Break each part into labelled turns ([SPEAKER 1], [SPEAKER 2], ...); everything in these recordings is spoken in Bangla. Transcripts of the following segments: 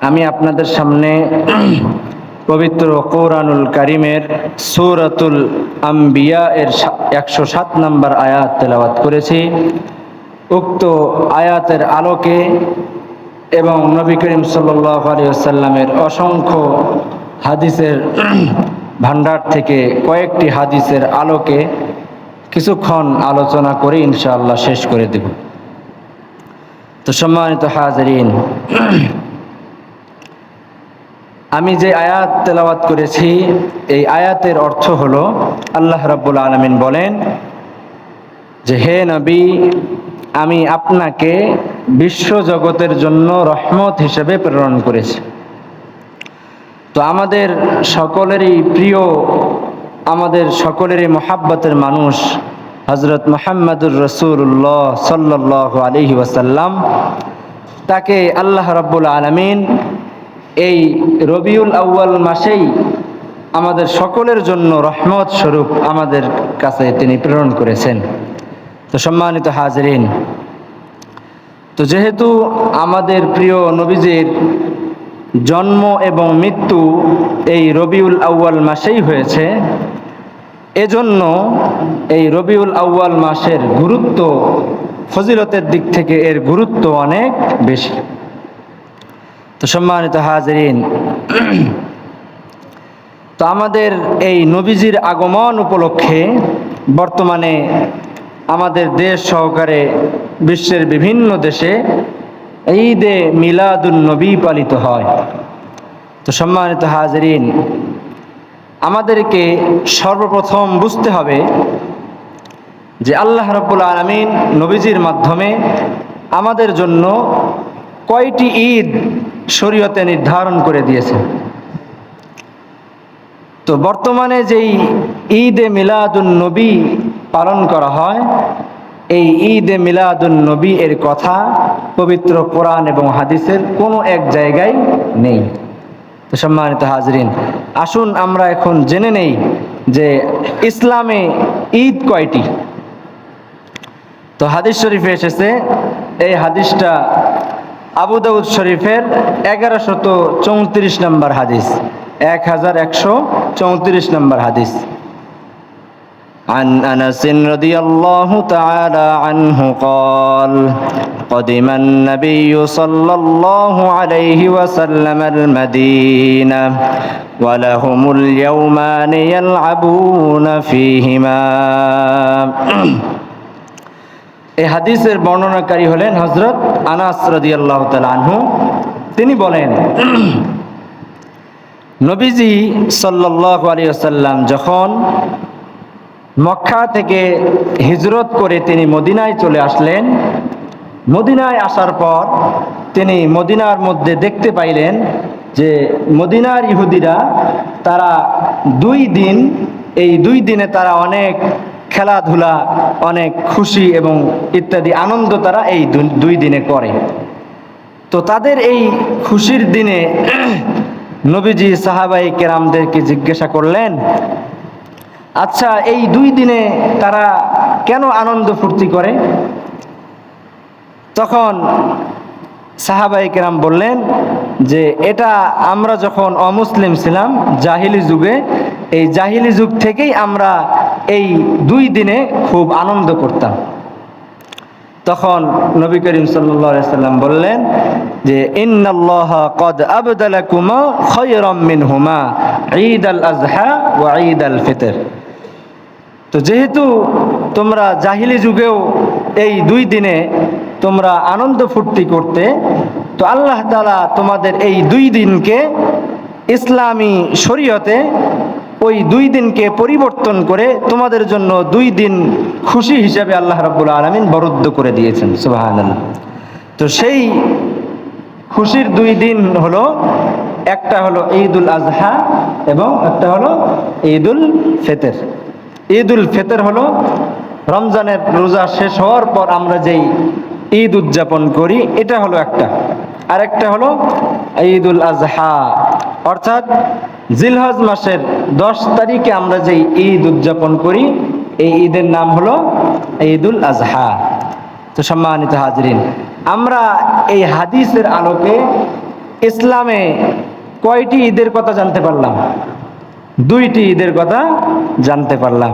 [SPEAKER 1] আমি আপনাদের সামনে পবিত্র কোরআনুল কারীমের সূরাতুল আম্বিয়া এর 107 নম্বর আয়াত তেলাওয়াত করেছি। উক্ত আয়াতের আলোকে এবং নবী করিম সাল্লাল্লাহু আলাইহি ওয়াসাল্লামের অসংখ্য হাদিসের ভান্ডার থেকে কয়েকটি হাদিসের আলোকে কিছুক্ষণ আলোচনা করে ইনশাআল্লাহ শেষ করে দেব। তো সম্মানিত হাজিরিন, আমি যে আয়াত তেলাওয়াত করেছি এই আয়াতের অর্থ হলো, আল্লাহ রাব্বুল আলামিন বলেন যে, হে নবী, আমি আপনাকে বিশ্ব জগতের জন্য রহমত হিসেবে প্রেরণ করেছি। তো আমাদের সকলেরই প্রিয়, আমাদের সকলেরই মহাব্বতের মানুষ হযরত মুহাম্মদুর রাসূলুল্লাহ সাল্লাল্লাহু আলাইহি ওয়াসাল্লাম, তাকে আল্লাহ রাব্বুল আলামিন এই রবিউল আউয়াল মাসেই আমাদের সকলের জন্য রহমত স্বরূপ আমাদের কাছে তিনি প্রেরণ করেছেন। তো সম্মানিত হাজিরিন, তো যেহেতু আমাদের প্রিয় নবীজির জন্ম এবং মৃত্যু এই রবিউল আউয়াল মাসেই হয়েছে, এজন্য এই রবিউল আউয়াল মাসের গুরুত্ব, ফজিলতের দিক থেকে এর গুরুত্ব অনেক বেশি। তো সম্মানিত হাজিরিন, তো আমাদের এই নবীজির আগমন উপলক্ষে বর্তমানে আমাদের দেশ সহকারে বিশ্বের বিভিন্ন দেশে ঈদে মিলাদুন নবী পালিত হয়। তো সম্মানিত হাজিরিন, আমাদেরকে সর্বপ্রথম বুঝতে হবে যে আল্লাহ রাব্বুল আলামিন নবীজির মাধ্যমে আমাদের জন্য কয়টি ঈদ শরীয়তে নির্ধারণ করে দিয়েছে। তো বর্তমানে যেই ঈদে মিলাদুন নবী পালন করা হয়, এই ঈদে মিলাদুন নবী এর কথা পবিত্র কোরআন এবং হাদিসের কোনো এক জায়গায় নেই। তো সম্মানিত হাজিরিন, আসুন আমরা এখন জেনে নেই যে ইসলামে ঈদ কয়টি। তো হাদিস শরীফে এসেছে, এই হাদিসটা আবু দাউদ শরীফের 1134 নম্বর হাদিস, 1134 নম্বর হাদিস। عن أنس رضي الله تعالى عنه قال قدم النبي صلى الله عليه وسلم المدينة ولهم اليومان يلعبون فيهما। এই হাদিসের বর্ণনাকারী হলেন হযরত আনাস রাদিয়াল্লাহু তাআলা আনহু। তিনি বলেন, নবীজি সাল্লাল্লাহু আলাইহি ওয়াসাল্লাম যখন মক্কা থেকে হিজরত করে তিনি মদিনায় চলে আসলেন, মদিনায় আসার পর তিনি মদিনার মধ্যে দেখতে পাইলেন যে মদিনার ইহুদিরা তারা 2 দিন, এই 2 দিনে তারা অনেক খেলাধুলা, অনেক খুশি এবং ইত্যাদি আনন্দ তারা এই 2 দিনে করে। তো তাদের এই খুশির দিনে নবীজি সাহাবায়ে কেরামদেরকে জিজ্ঞাসা করলেন, আচ্ছা, এই 2 দিনে তারা কেন আনন্দ ফুর্তি করে? তখন সাহাবায়ে কেরাম বললেন যে এটা আমরা যখন অমুসলিম ছিলাম জাহিলি যুগে, এই জাহিলি যুগ থেকেই আমরা এই 2 দিনে খুব আনন্দ করতাম। তখন নবী করিম সাল্লাল্লাহু আলাইহি সাল্লাম বললেন যে ইন্নাল্লাহা ক্বাদ আবদালাকুমা খায়রাম মিনহুমা ঈদাল আযহা ওয়া ঈদাল ফিতর। তো যেহেতু তোমরা জাহিলি যুগেও এই 2 দিনে তোমরা আনন্দ ফুর্তি করতে, তো আল্লাহ তাআলা তোমাদের এই 2 দিনকে ইসলামী শরীয়তে ওই 2 দিনকে পরিবর্তন করে তোমাদের জন্য 2 দিন খুশি হিসাবে আল্লাহ রাব্বুল আলামিন বরাদ্দ করে দিয়েছেন। সুবহানাল্লাহ। তো সেই খুশির 2 দিন হলো, একটা হলো ঈদুল আযহা এবং একটা হলো ঈদুল ফিতর। ঈদুল ফিতর হলো রমজানের রোজা শেষ হওয়ার পর আমরা যেই ঈদ উদযাপন করি, এটা হলো একটা। আর একটা হলো ঈদুল আযহা, অর্থাৎ জিলহজ মাসের 10 তারিখে আমরা যেই ঈদ উদযাপন করি, এই ঈদের নাম হলো ঈদুল আযহা। তো সম্মানিত হাজিরিন, আমরা এই হাদিসের আলোকে ইসলামে কয়টি ঈদের কথা জানতে পারলাম? 2টি ঈদের কথা জানতে পারলাম।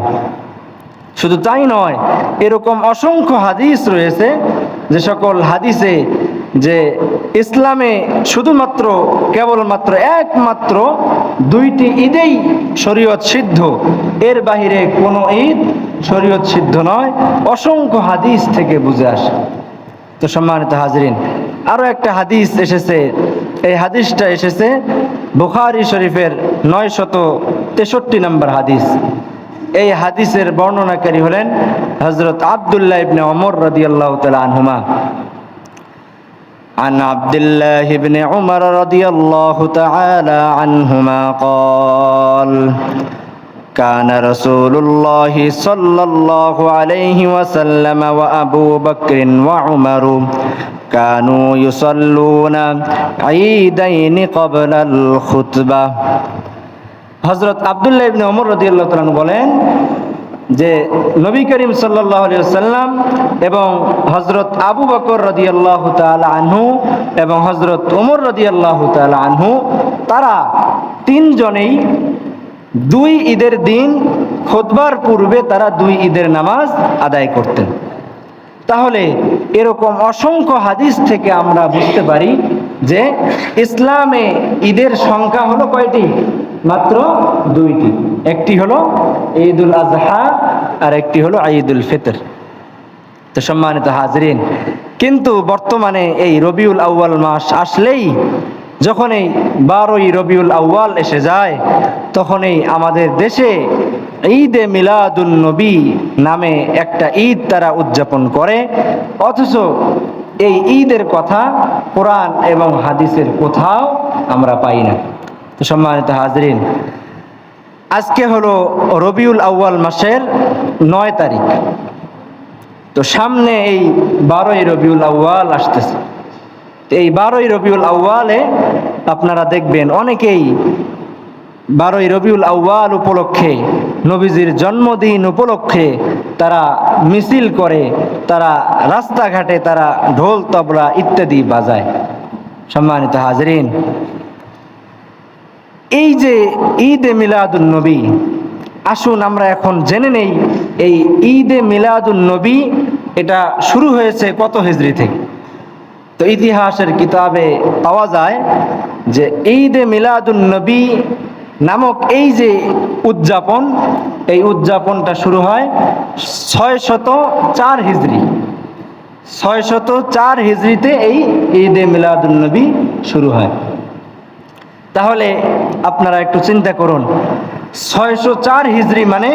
[SPEAKER 1] শুধু তাই নয়, এরকম অসংখ্য হাদিস রয়েছে যে সকল হাদিসে যে ইসলামে শুধুমাত্র কেবলমাত্র একমাত্র 2টি ঈদেই শরীয়ত সিদ্ধ, এর বাহিরে কোনো ঈদ শরীয়ত সিদ্ধ নয়, অসংখ্য হাদিস থেকে বুঝে আসে। তো সম্মানিত হাজরিন, আরও একটা হাদিস এসেছে, এই হাদিসটা এসেছে বুখারী শরীফের 963 নম্বর হাদিস। এই হাদিসের বর্ণনাকারী হলেন হযরত আব্দুল্লাহ ইবনে ওমর রাদিয়াল্লাহু তাআলা আনহুমা। عن عبد الله بن عمر رضي الله تعالى عنهما قال كان رسول الله صلى الله عليه وسلم وأبو بكر وعمر كانوا يصلون عيدين قبل الخطبة। হযরত আব্দুল্লাহ ইবনে ওমর রাদিয়াল্লাহু তাআলা আনহু বলেন যে নবী করিম সাল্লাল্লাহু আলাইহি ওয়াসাল্লাম এবং হযরত আবু বকর রাদিয়াল্লাহু তাআলা আনহু এবং হযরত ওমর রাদিয়াল্লাহু তাআলা আনহু, তারা 3 জনেই 2 ঈদের দিন খুতবার পূর্বে তারা 2 ঈদের নামাজ আদায় করতেন। তাহলে এরকম অসংখ্য হাদিস থেকে আমরা বুঝতে পারি যে ইসলামে ঈদের সংখ্যা হলো কয়টি? মাত্র 2টি। একটি হলো ঈদুল আজহা আর একটি হলো ঈদুল ফিতর। তো সম্মানিত হাজরিন, কিন্তু বর্তমানে এই রবিউল আউয়াল মাস আসলেই, যখন এই 12ই রবিউল আউয়াল এসে যায়, তখনই আমাদের দেশে ঈদে মিলাদুন নবী নামে একটা ঈদ তারা উদযাপন করে, অথচ এই ঈদের কথা কোরআন এবং হাদিসের কোথাও আমরা পাই না। তো সম্মানিত হাজরিন, আজকে হলো রবিউল আউয়াল মাসের 9 তারিখ। তো সামনে এই 12ই রবিউল আউয়াল আসতেছে। এই 12ই রবিউল আউয়ালে আপনারা দেখবেন অনেকেই 12ই রবিউল আউয়াল উপলক্ষে, নবীজির জন্মদিন উপলক্ষে তারা মিছিল করে, তারা রাস্তাঘাটে তারা ঢোল তবলা ইত্যাদি বাজায়। সম্মানিত হাজরিন, এই যে ঈদে মিলাদুন নবী, আসুন আমরা এখন জেনে নেই এই ঈদে মিলাদুন নবী এটা শুরু হয়েছে কত হিজরি থেকে। তো ইতিহাসের কিতাবে পাওয়া যায় যে ঈদে মিলাদুন নবী নামক এই যে উদযাপন, এই উদযাপনটা শুরু হয় 604 হিজরি। 604 হিজরিতে এই ঈদে মিলাদুন নবী শুরু হয়। তাহলে আপনারা একটু চিন্তা করুন, 604 হিজরি মানে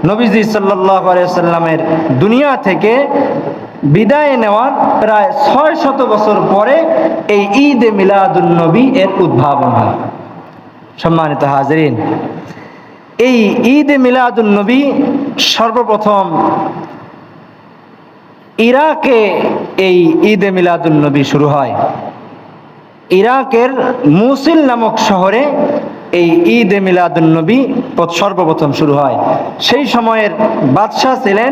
[SPEAKER 1] নবীজি সাল্লাল্লাহু আলাইহি ওয়াসাল্লামের দুনিয়া থেকে বিদায় নেওয়ার প্রায় 600 বছর পরে এই ঈদে মিলাদুন নবী এর উদ্ভাবন হয়। সম্মানিত হাজরিন, এই ঈদে মিলাদুন নবী সর্বপ্রথম ইরাকে এই ঈদে মিলাদুন নবী শুরু হয়। ইরাকের মুসিল নামক শহরে এই ঈদে মিলাদুন নবী সর্বপ্রথম শুরু হয়। সেই সময়ের বাদশাহ ছিলেন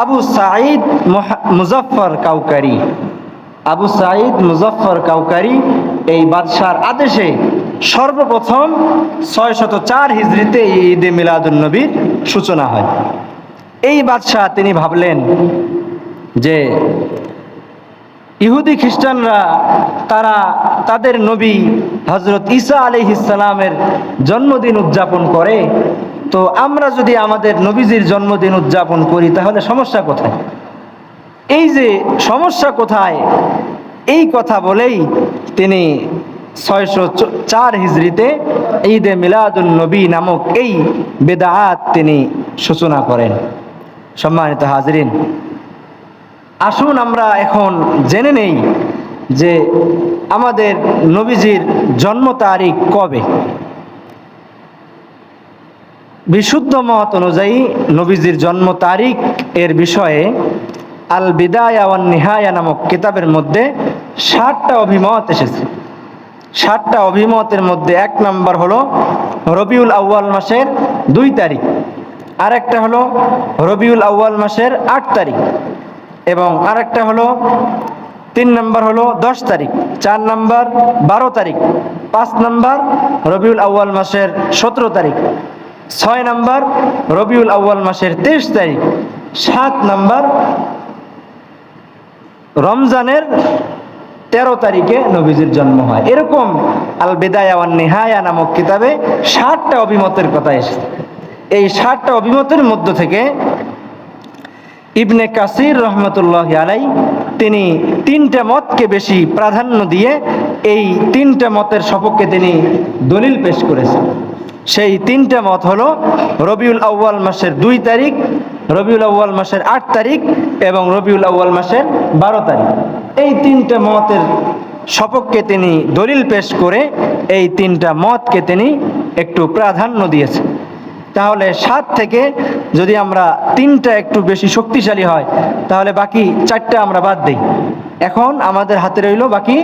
[SPEAKER 1] আবু সাঈদ মুজাফফর কাউকারি। আবু সাঈদ মুজাফফর কাউকারি এই বাদশার আদেশে সর্বপ্রথম 604 হিজরিতে এই ঈদে মিলাদুন নবীর সূচনা হয়। এই বাদশাহ তিনি ভাবলেন যে ইহুদি খ্রিস্টানরা তারা তাদের নবী হযরত ঈসা আলাইহিস সালামের জন্মদিন উদযাপন করে, তো আমরা যদি আমাদের নবীজির জন্মদিন উদযাপন করি তাহলে সমস্যা কোথায়? এই যে সমস্যা কোথায়, এই কথা বলেই তিনি 604 হিজরিতে ঈদে মিলাদুন নবী নামক এই বেদাত তিনি সূচনা করেন। সম্মানিত হাজরিন, আসুন আমরা এখন জেনে নেই যে আমাদের নবীজির জন্ম তারিখ কবে। বিশুদ্ধ মত অনুযায়ী নবীজির জন্ম তারিখ এর বিষয়ে আল বিদায়া ওয়ান নিহায়া নামক কিতাবের মধ্যে 60টা অভিমত এসেছে। 60টা অভিমতের মধ্যে 1 নম্বর হলো রবিউল আউয়াল মাসের 2 তারিখ, আর একটা হলো রবিউল আউয়াল মাসের 8 তারিখ, এবং আরেকটা হলো 3 নম্বর হলো 10 তারিখ, 4 নম্বর 12 তারিখ, 5 নম্বর রবিউল আউয়াল মাসের 17 তারিখ, 6 নম্বর রবিউল আউয়াল মাসের 23 তারিখ, 7 নম্বর রমজানের 13 তারিখে নবীজির জন্ম হয়। এরকম আল বিদায়া ওয়ান নিহায়া নামক কিতাবে 60টা অভিমতের কথা এসেছে। এই 60টা অভিমতের মধ্য থেকে ইবনে কাসির রহমতুল্লাহ আলাই তিনি 3টে মতকে বেশি প্রাধান্য দিয়ে এই 3টে মতের সপক্ষে তিনি দলিল পেশ করেছেন। সেই 3টে মত হলো রবিউল আউয়াল মাসের 2 তারিখ, রবিউল আউয়াল মাসের 8 তারিখ এবং রবিউল আউয়াল মাসের 12 তারিখ। এই 3টে মতের সপক্ষে তিনি দলিল পেশ করে এই 3টা মতকে তিনি একটু প্রাধান্য দিয়েছেন। তাহলে 7 থেকে যদি আমরা 3টা একটু বেশি শক্তিশালী হয় তাহলে বাকি 4টা আমরা বাদ দিই। এখন আমাদের হাতে রইল বাকি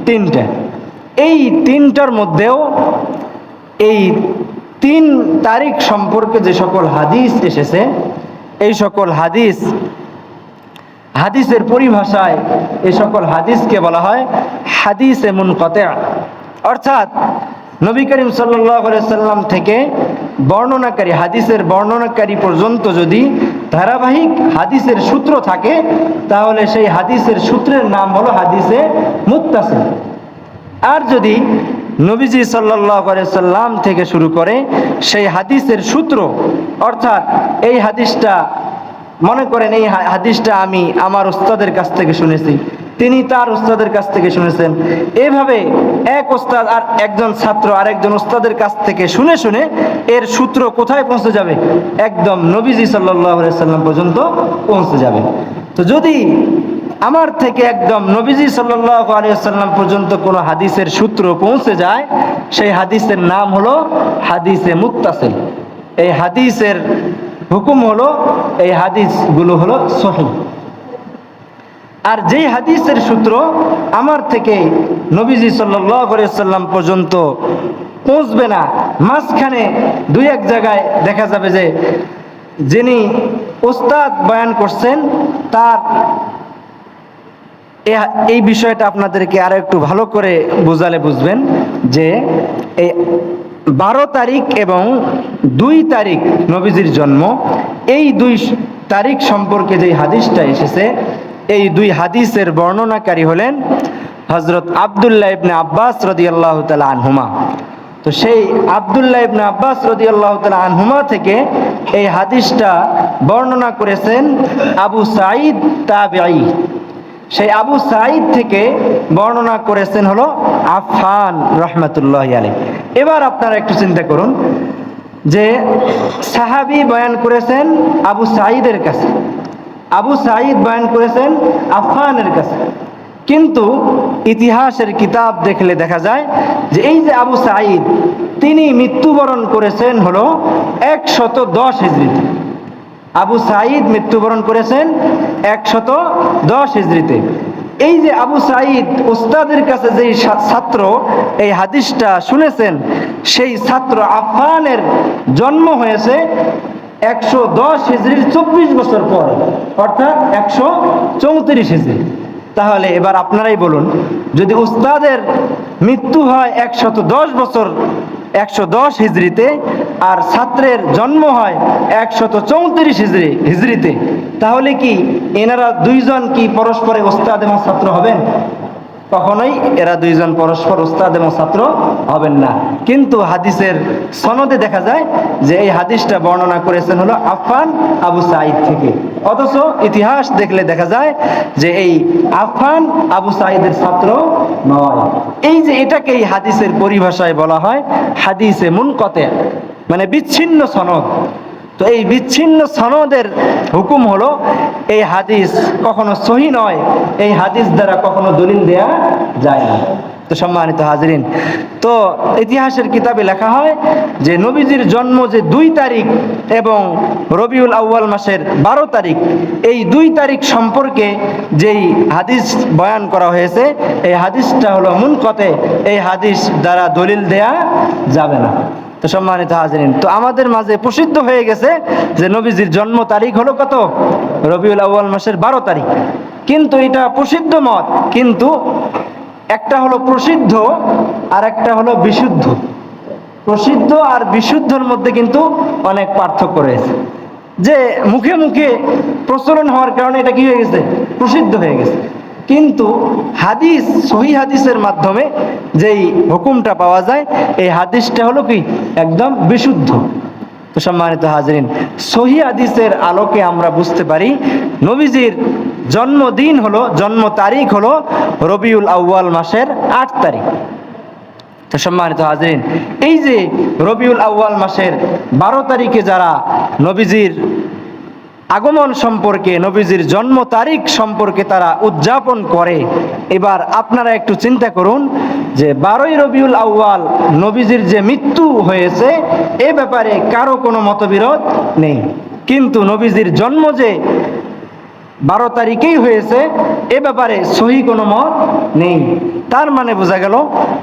[SPEAKER 1] 3টা। এই 3টার মধ্যেও এই 3 তারিখ সম্পর্কে যে সকল হাদিস এসেছে, এই সকল হাদিসের পরিভাষায় এই সকল হাদিসকে বলা হয় হাদিসে মুনকাতি'। অর্থাৎ নবী করিম সাল্লাল্লাহু আলাইহি সাল্লাম থেকে বর্ণনাকারী, হাদিসের বর্ণনাকারী পর্যন্ত যদি ধারাবাহিক হাদিসের সূত্র থাকে তাহলে সেই হাদিসের সূত্রের নাম হলো হাদিসে মুত্তাসিল। আর যদি নবীজি সাল্লাল্লাহু আলাইহি সাল্লাম থেকে শুরু করে সেই হাদিসের সূত্র, অর্থাৎ এই হাদিসটা মনে করেন এই হাদিসটা আমি আমার উস্তাদের কাছ থেকে শুনেছি, তিনি তার উস্তাদের কাছ থেকে শুনেছেন, এভাবে এক উস্তাদ আর একজন ছাত্র আরেকজন উস্তাদের কাছ থেকে শুনে শুনে এর সূত্র কোথায় পৌঁছে যাবে? একদম নবীজি সাল্লাল্লাহু আলাইহি সাল্লাম পর্যন্ত পৌঁছে যাবে। তো যদি আমার থেকে একদম নবীজি সাল্লাল্লাহু আলাইহি সাল্লাম পর্যন্ত কোনো হাদিসের সূত্র পৌঁছে যায়, সেই হাদিসের নাম হলো হাদিসে মুত্তাসিল। এই হাদিসের হুকুম হলো, এই হাদিসগুলো হলো সহিহ। আর যেই হাদিসের সূত্র আমার থেকে নবীজি সাল্লাল্লাহু আলাইহি সাল্লাম পর্যন্ত পৌঁছবে না, মাঝখানে 2-1 জায়গায় দেখা যাবে যে যিনি উস্তাদ বয়ান করছেন তার এই বিষয়টা আপনাদেরকে আরো একটু ভালো করে বোঝালে বুঝবেন যে এই 12 তারিখ এবং 2 তারিখ নবীজির জন্ম, এই 2 তারিখ সম্পর্কে যে হাদিসটা এসেছে, এই 2 হাদিসের বর্ণনাকারী হলেন হযরত আব্দুল্লাহ ইবনে আব্বাস রাদিয়াল্লাহু তাআলা আনহুমা। তো সেই আব্দুল্লাহ ইবনে আব্বাস রাদিয়াল্লাহু তাআলা আনহুমা থেকে এই হাদিসটা বর্ণনা করেছেন আবু সাঈদ তাবিঈ। সেই আবু সাঈদ থেকে বর্ণনা করেছেন হলো আফফান রাহমাতুল্লাহি আলাইহি। এবার আপনারা একটু চিন্তা করুন যে সাহাবী বয়ান করেছেন আবু সাঈদের কাছে, আবু সাঈদ বয়ান করেছেন আফফানের কাছে, কিন্তু ইতিহাসের কিতাব দেখলে দেখা যায় যে এই যে আবু সাঈদ, তিনি মৃত্যুবরণ করেছেন হলো 110 হিজরিতে। আবু সাঈদ মৃত্যুবরণ করেছেন 110 হিজরিতে। এই যে আবু সাঈদ উস্তাদের কাছে যেই ছাত্র এই হাদিসটা শুনেছেন, সেই ছাত্র আফফানের জন্ম হয়েছে 110 হিজরির 24 বছর পর, অর্থাৎ 134 হিজরি। তাহলে এবার আপনারাই বলুন, যদি উস্তাদের মৃত্যু হয় 110 বছর 110 হিজরিতে আর ছাত্রের জন্ম হয় 134 হিজরিতে, তাহলে কি এনারা 2 জন কি পরস্পরে উস্তাদ এবং ছাত্র হবেন? কখনোই এরা 2 জন পরস্পর উস্তাদ এবং ছাত্র হবেন না। কিন্তু হাদিসের সনদে দেখা যায় যে এই হাদিসটা বর্ণনা করেছেন হলো আফফান আবু সাঈদ থেকে, অথচ ইতিহাস দেখলে দেখা যায় যে এই আফফান আবু সাঈদের ছাত্র নয়। এই যে এটাকে এই হাদিসের পরিভাষায় বলা হয় হাদিসে মুনকাতি', মানে বিচ্ছিন্ন সনদ। তো এই বিচ্ছিন্ন সনদের হুকুম হলো এই হাদিস কখনো সহিহ নয়, এই হাদিস দ্বারা কখনো দলিল দেয়া যায় না। তো সম্মানিত হাজরিন, তো ইতিহাসের কিতাবে লেখা হয় যে নবীজির জন্ম যে 2 তারিখ এবং রবিউল আউয়াল মাসের 12 তারিখ, এই 2 তারিখ সম্পর্কে যেই হাদিস বয়ান করা হয়েছে, এই হাদিসটা হলো মুনকাতি', এই হাদিস দ্বারা দলিল দেয়া যাবে না। তো সম্মানিত হাজিরিন, তো আমাদের মাঝে প্রসিদ্ধ হয়ে গেছে যে নবীজির জন্ম তারিখ হলো কত? রবিউল আউয়াল মাসের 12 তারিখ। কিন্তু এটা প্রসিদ্ধ মত, কিন্তু একটা হলো প্রসিদ্ধ আর একটা হলো বিশুদ্ধ। প্রসিদ্ধ আর বিশুদ্ধর মধ্যে কিন্তু অনেক পার্থক্য রয়েছে। যে মুখে মুখে প্রচলন হওয়ার কারণে এটা কি হয়ে গেছে? প্রসিদ্ধ হয়ে গেছে। কিন্তু হাদিস, সহি হাদিসের মাধ্যমে যেই হুকুমটা পাওয়া যায়, এই হাদিসটা হলো কি? একদম বিশুদ্ধ। তো সম্মানিত হাজরিন, সহি হাদিসের আলোকে আমরা বুঝতে পারি নবীজির জন্মদিন হলো, জন্ম তারিখ হলো রবিউল আউয়াল মাসের 8 তারিখ। তো সম্মানিত হাজরিন, এই যে রবিউল আউয়াল মাসের 12 তারিখে যারা নবীজির আগমন সম্পর্কে, নবীজির জন্ম তারিখ সম্পর্কে তারা উদযাপন করে, এবার আপনারা একটু চিন্তা করুন যে 12ই রবিউল আউয়াল নবীজির যে মৃত্যু হয়েছে এ ব্যাপারে কারো কোনো মতবিরোধ নেই। কিন্তু নবীজির জন্ম যে 12 তারিখেই হয়েছে এ ব্যাপারে সহি কোনো মত নেই। তার মানে বোঝা গেল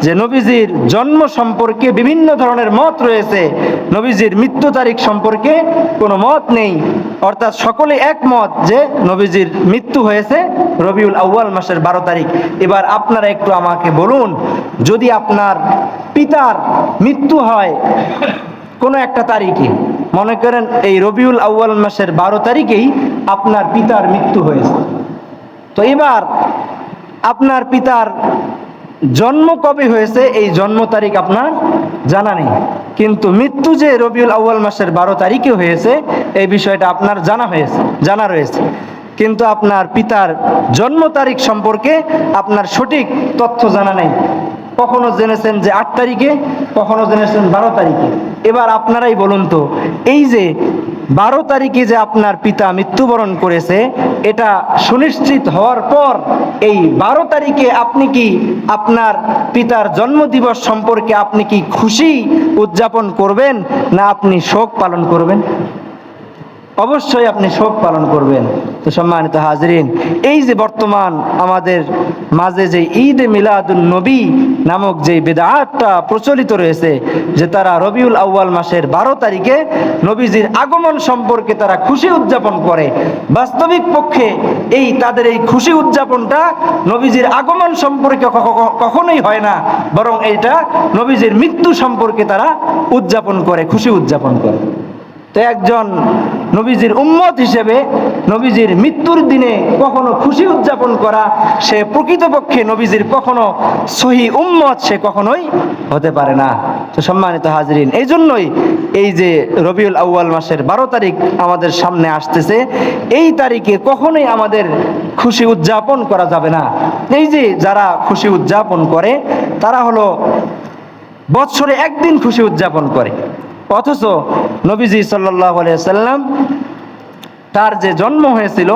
[SPEAKER 1] যে নবীজির জন্ম সম্পর্কে বিভিন্ন ধরনের মত রয়েছে, নবীজির মৃত্যু তারিখ সম্পর্কে কোনো মত নেই। অর্থাৎ সকলে একমত যে নবীজির মৃত্যু হয়েছে রবিউল আউয়াল মাসের 12 তারিখ। এবার আপনারা একটু আমাকে বলুন, যদি আপনার পিতার মৃত্যু হয় কোনো একটা তারিখে, মনে করেন এই রবিউল আউয়াল মাসের 12 তারিখেই আপনার পিতার মৃত্যু হয়েছে, তো এবার আপনার পিতার জন্ম কবে হয়েছে এই জন্ম তারিখ আপনার জানা নেই, কিন্তু মৃত্যু যে রবিউল আউয়াল মাসের 12 তারিখে হয়েছে এই বিষয়টা আপনার জানা রয়েছে। কিন্তু আপনার পিতার জন্ম তারিখ সম্পর্কে আপনার সঠিক তথ্য জানা নেই। কখনো জেনেছেন যে 8 তারিখে, কখনো জেনেছেন 12 তারিখে। এবার আপনারাই বলুন তো, এই যে 12 তারিখে যে আপনার পিতা মৃত্যুবরণ করেছে, এটা সুনিশ্চিত হওয়ার পর এই 12 তারিখে আপনি কি আপনার পিতার জন্মদিবস সম্পর্কে আপনি কি খুশি উদযাপন করবেন, না আপনি শোক পালন করবেন? অবশ্যই আপনি শোক পালন করবেন। তো সম্মানিত হাজরিন, এই যে বর্তমান আমাদের মাঝে যে ঈদ মিলাদুন নবী নামক যে বিদআতটা প্রচলিত রয়েছে, যে তারা রবিউল আউয়াল মাসের 12 তারিখে নবীজির আগমন সম্পর্কে তারা খুশি উদযাপন করে, বাস্তবিক পক্ষে এই তাদের এই খুশি উদযাপনটা নবীজির আগমন সম্পর্কে কখনোই হয় না, বরং এটা নবীজির মৃত্যু সম্পর্কে তারা উদযাপন করে, খুশি উদযাপন করে। তো একজন নবীজির উম্মত হিসেবে নবীজির মৃত্যুর দিনে কখনো খুশি উদযাপন করা, সে প্রকৃতপক্ষে নবীজির কখনো সহি উম্মত সে কখনোই হতে পারে না। তো সম্মানিত হাজরিন, এই জন্যই এই যে রবিউল আউয়াল মাসের 12 তারিখ আমাদের সামনে আসতেছে, এই তারিখে কখনোই আমাদের খুশি উদযাপন করা যাবে না। এই যে যারা খুশি উদযাপন করে তারা হলো বৎসরে একদিন খুশি উদযাপন করে, অথচ নবীজি সাল্লাল্লাহু আলাইহি সাল্লাম তার যে জন্ম হয়েছিল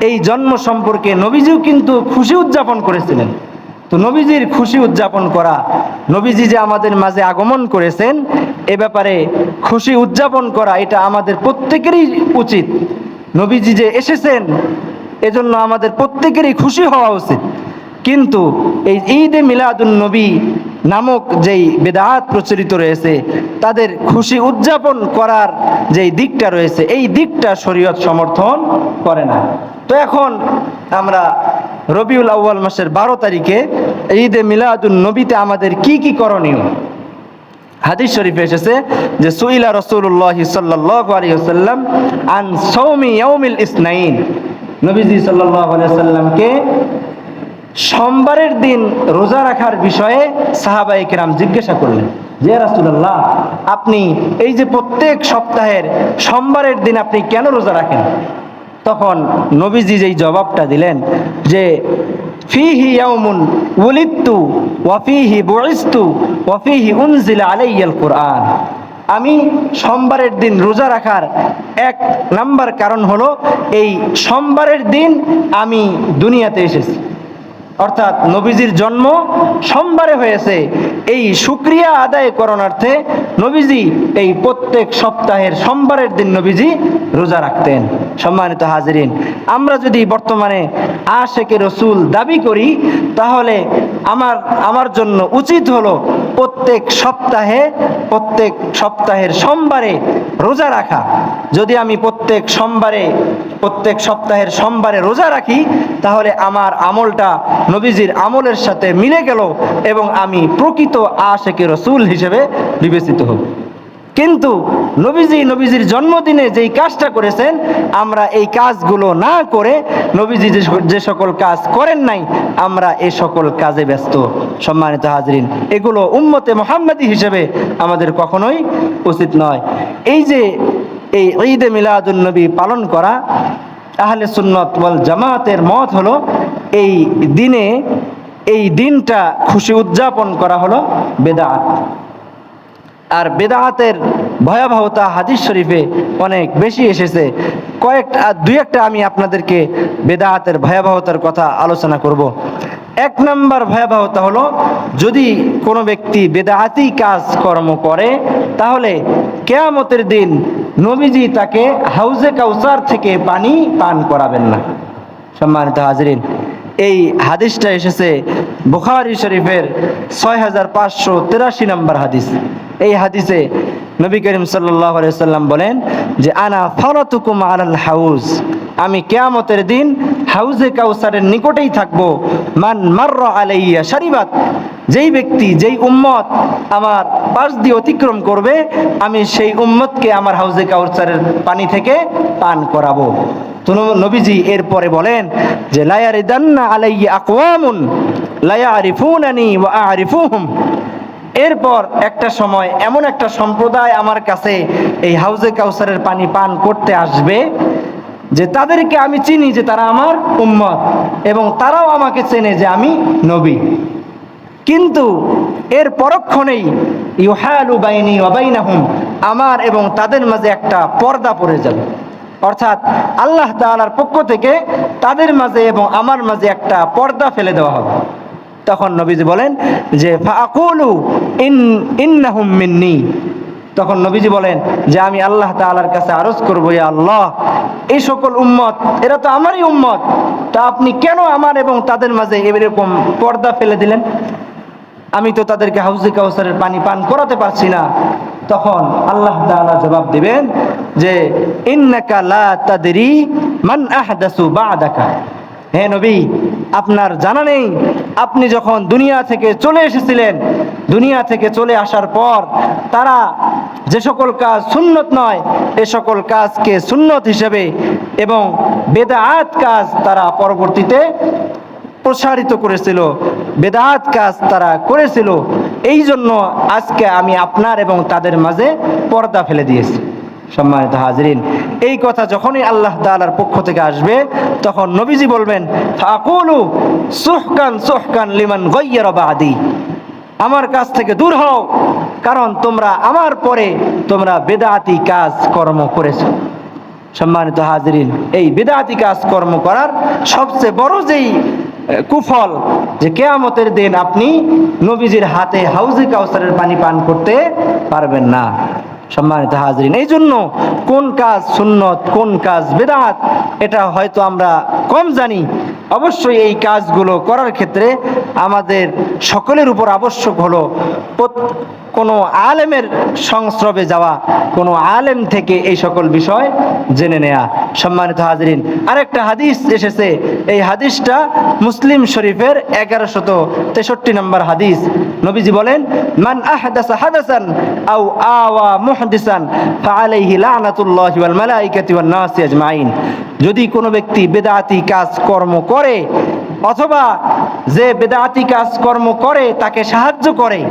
[SPEAKER 1] এই জন্ম সম্পর্কে নবীজিও কিন্তু খুশি উদযাপন করেছিলেন। তো নবীজির খুশি উদযাপন করা, নবীজি যে আমাদের মাঝে আগমন করেছেন এ ব্যাপারে খুশি উদযাপন করা, এটা আমাদের প্রত্যেকেরই উচিত। নবীজি যে এসেছেন এজন্য আমাদের প্রত্যেকেরই খুশি হওয়া উচিত। কিন্তু এই ঈদে মিলাদুন নবী নামক যেই বিদআত প্রচলিত রয়েছে, তাদের খুশি উদযাপন করার যেই দিকটা রয়েছে এই দিকটা শরীয়ত সমর্থন করে না। তো এখন আমরা রবিউল আউয়াল মাসের 12 তারিখে ঈদে মিলাদুন নবীতে আমাদের কি কি করণীয়? হাদিস শরীফে এসেছে যে সুইলা রাসূলুল্লাহ সাল্লাল্লাহু আলাইহি ওয়াসাল্লাম আন সাওমি ইয়াউমিল ইসনাইন, নবীজি সাল্লাল্লাহু আলাইহি ওয়াসাল্লামকে সোমবারের দিন রোজা রাখার বিষয়ে সাহাবায়ে কেরাম জিজ্ঞাসা করলেন যে রাসূলুল্লাহ, আপনি এই যে প্রত্যেক সপ্তাহের সোমবারের দিন আপনি কেন রোজা রাখেন? তখন নবীজি যেই জবাবটা দিলেন যে ফিহি ইয়াউমুন উলিদতু ওয়া ফিহি বুইসতু ওয়া ফিহি উনজিলা আলাইয়াল কুরআন। আমি সোমবারের দিন রোজা রাখার এক নাম্বার কারণ হলো এই সোমবারের দিন আমি দুনিয়াতে এসেছি, অর্থাৎ নবীজির জন্ম সোমবারে হয়েছে। এই শুকরিয়া আদায় করণার্থে নবীজি এই প্রত্যেক সপ্তাহের সোমবারের দিন নবীজি রোজা রাখতেন। সম্মানিত হাজিরিন, আমরা যদি বর্তমানে আশেকে রসুল দাবি করি, তাহলে আমার জন্য উচিত হলো প্রত্যেক সপ্তাহের সোমবারে রোজা রাখা। যদি আমি প্রত্যেক সপ্তাহের সোমবারে রোজা রাখি, তাহলে আমার আমলটা নবীজির আমলের সাথে মিলে গেল এবং আমি প্রকৃত আশেকে রসুল হিসেবে বিবেচিত হব। কিন্তু নবীজির জন্মদিনে যেই কাজটা করেছেন, আমরা এই কাজগুলো না করে নবীজি যে সকল কাজ করেন নাই, আমরা এই সকল কাজে ব্যস্ত। সম্মানিত হাজরিন, এগুলো উম্মতে মুহাম্মাদি হিসেবে আমাদের কখনোই উচিত নয়। এই যে এই ঈদে মিলাদুন নবী পালন করা, আহলে সুন্নাত ওয়াল জামাতের মত হলো এই দিনটা খুশি উদযাপন করা হলো বেদাত। আর বেদাতের ভয়াবহতা হাদিস শরীফে অনেক বেশি এসেছে। দুই একটা আমি আপনাদেরকে বেদাতের ভয়াবহতার কথা আলোচনা করব। এক নম্বর ভয়াবহতা হলো, যদি কোনো ব্যক্তি বেদাতি কাজ কর্ম করে, তাহলে কিয়ামতের দিন নবীজি তাকে হাউজে কাউসার থেকে পানি পান করাবেন না। সম্মানিত হাজরিন, এই হাদিসটা এসেছে বুখারী শরীফের 6583 নম্বর হাদিস। এই হাদিসে নবী করিম সাল্লাল্লাহু আলাইহি ওয়াসাল্লাম বলেন যে, আনা ফারাতুকুম আলাল হাউজ, আমি কিয়ামতের দিন হাউজে কাউসারের নিকটেই থাকবো। মান মাররা আলাইয়া শারিবাত, যেই উম্মত আমার পাশ দিয়ে অতিক্রম করবে, আমি সেই উম্মতকে আমার হাউজে কাউসারের পানি থেকে পান করাবো। তো নবীজি এরপরে বলেন যে, লা ইয়ারিদান্না আলাইয়া আকওয়ামুন লা ইয়ারিফুনানি ওয়া আরিফুহুম, এরপর একটা সময় এমন একটা সম্প্রদায় আমার কাছে এই হাউজে কাউসারের পানি পান করতে আসবে, যে তাদেরকে আমি চিনি যে তারা আমার উম্মত, এবং তারাও আমাকে চেনে যে আমি নবী। কিন্তু এর পরক্ষণেই ইউহালু বাইনি ওয়া বাইনাহুম, আমার এবং তাদের মাঝে একটা পর্দা পড়ে যাবে। অর্থাৎ আল্লাহ তাআলার পক্ষ থেকে তাদের মাঝে এবং আমার মাঝে একটা পর্দা ফেলে দেওয়া হবে। তখন নবীজি বলেন যে, ফাআকুলু ইন্নাহুম মিন্নি, তখন নবীজি বলেন যে, আমি আল্লাহ তাআলার কাছে আরজ করবো, ইয়া আল্লাহ, এই সকল উম্মত এরা তো আমারই উম্মত, তা আপনি কেন আমার এবং তাদের মাঝে এরকম পর্দা ফেলে দিলেন? আমি তো তাদেরকে হাউজে কাউসারের পানি পান করাতে পারছি না। তখন আল্লাহ তাআলা জবাব দিবেন যে, ইন্নাকা লা তাদরি মান আহদাসু বা'দাকা, হে নবী, আপনার জানা নেই, আপনি যখন দুনিয়া থেকে চলে এসেছিলেন, দুনিয়া থেকে চলে আসার পর তারা যে সকল কাজ সুন্নত নয়, এ সকল কাজকে সুন্নত হিসেবে এবং বেদাত কাজ তারা পরবর্তীতে প্রসারিত করেছিল, বেদাত কাজ তারা করেছিল। এই জন্য আজকে আমি আপনার এবং তাদের মাঝে পর্দা ফেলে দিয়েছি। সম্মানিত হাজরিন, এই কথা যখনই আল্লাহ তাআলার পক্ষ থেকে আসবে, তখন নবীজি বলবেন, ফাকুলু সুহকান সুহকান লিমান গায়্যারা বাদি, আমার কাছ থেকে দূর হও, কারণ তোমরা আমার পরে বেদাতি কাজ কর্ম করেছো। সম্মানিত হাজরিন, এই বেদাতি কাজ কর্ম করার সবচেয়ে বড় যেই কুফল, যে কিয়ামতের দিন আপনি নবীজির হাতে হাউজে কাউসারের পানি পান করতে পারবেন না। সম্মানিত হাজরিন, এই জন্য কোন কাজ সুন্নত, কোন কাজ বেদাত, এটা হয়তো আমরা কম জানি। অবশ্যই এই কাজগুলো করার ক্ষেত্রে আমাদের সকলের উপর আবশ্যক হলো কোনো আলেমের সংস্রবে যাওয়া, কোনো আলেম থেকে এই সকল বিষয় জেনে নেয়া। সম্মানিত হাজরিন, আরেকটা হাদিস এসেছে, এই হাদিসটা মুসলিম শরীফের 1163 নম্বর হাদিস। নবীজি বলেন, মান আহদাসা হাদাসান আও আওয়া মুহদিসান ফাআলাইহি লানাতুল্লাহি ওয়াল মালাইকাতি ওয়ান নাসি আজমাইন, যদি কোনো ব্যক্তি বেদাতি কাজ কর্ম করে, অথবা যে বেদাতি কাজ কর্ম করে তাকে সাহায্য করে,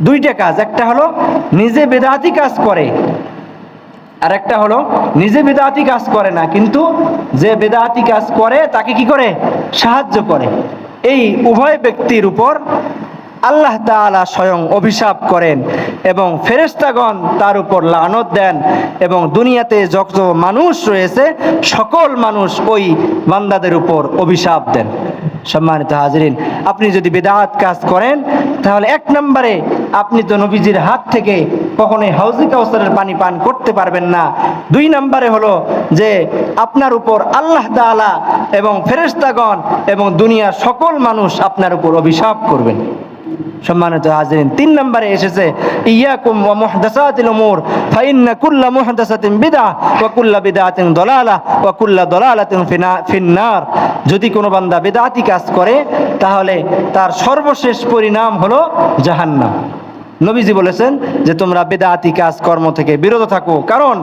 [SPEAKER 1] দুইটা কাজ, একটা হলো নিজে বেদাতি কাজ করে, আর একটা হলো নিজে বেদাতি কাজ করে না, কিন্তু যে বেদাতি কাজ করে তাকে কি করে? সাহায্য করে। এই উভয় ব্যক্তির উপর আল্লাহ তাআলা স্বয়ং অভিশাপ করেন এবং ফেরেশতাগণ তার উপর লানত দেন, এবং দুনিয়াতে যত মানুষ রয়েছে সকল মানুষ ওই বান্দাদের উপর অভিশাপ দেন। সম্মানিত হাজিরিন, আপনি যদি বিদআত কাজ করেন তাহলে এক নম্বরে আপনি তো নবীজির হাত থেকে কখনোই হাউজে কাউসারের পানি পান করতে পারবেন না। দুই নম্বরে হলো যে আপনার উপর আল্লাহ তাআলা এবং ফেরেশতাগণ এবং দুনিয়ার সকল মানুষ আপনার উপর অভিশাপ করবেন। সম্মানিত হাজিরিন, তিন নম্বরে এসেছে ইয়াকুম ওয়া মুহদাসাতিল উমুর ফাইন্না কুল্লা মুহদাসাতিন বিদআহ ওয়া কুল্লা বিদআতিন দালালাহ ওয়া কুল্লা দালালাতিন ফিন্নার। যদি কোনো বান্দা বিদআতি কাজ করে তাহলে তার সর্বশেষ পরিণাম হলো জাহান্নাম। নবীজি বলেছেন যে তোমরা বিদআতি কাজ কর্ম থেকে বিরত থাকো, কারণ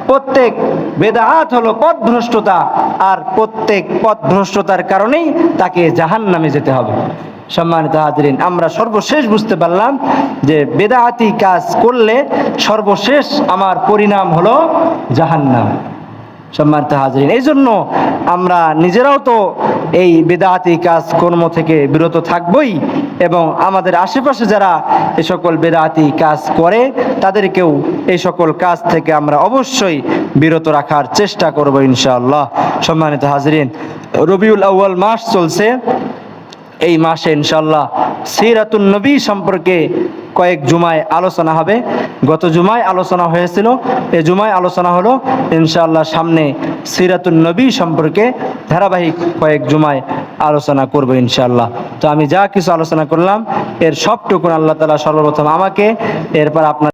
[SPEAKER 1] প্রত্যেক বিদআত হলো পথভ্রষ্টতা, আর প্রত্যেক পথভ্রষ্টতার কারণেই তাকে জাহান্নামে যেতে হবে। সম্মানিত হাজিরিন, আমরা সর্বশেষ বুঝতে পারলাম যে বিদআতি কাজ করলে সর্বশেষ আমার পরিণাম হলো জাহান্নাম। সম্মানিত হাজিরিন, এই জন্য আমরা নিজেরাও তো এই বিদআতি কাজ কর্ম থেকে বিরত থাকবই, এবং আমাদের আশেপাশে যারা এই সকল বিদআতি কাজ করে তাদেরকেও এই সকল কাজ থেকে আমরা অবশ্যই বিরত রাখার চেষ্টা করব ইনশাআল্লাহ। সম্মানিত হাজিরিন, রবিউল আউয়াল মাস চলছে। এই মাসে ইনশাআল্লাহ সিরাতুন নবী সম্পর্কে কয়েক জুমায় আলোচনা হবে। গত জুমায় আলোচনা হয়েছিল, এই জুমায় আলোচনা হলো। ইনশাআল্লাহ সামনে সিরাতুন নবী সম্পর্কে ধারাবাহিক কয়েক জুমায় আলোচনা করব ইনশাআল্লাহ। তো আমি যা কিছু আলোচনা করলাম এর সবটুকুন আল্লাহ তাআলা সর্বপ্রথম আমাকে, এরপর আপনার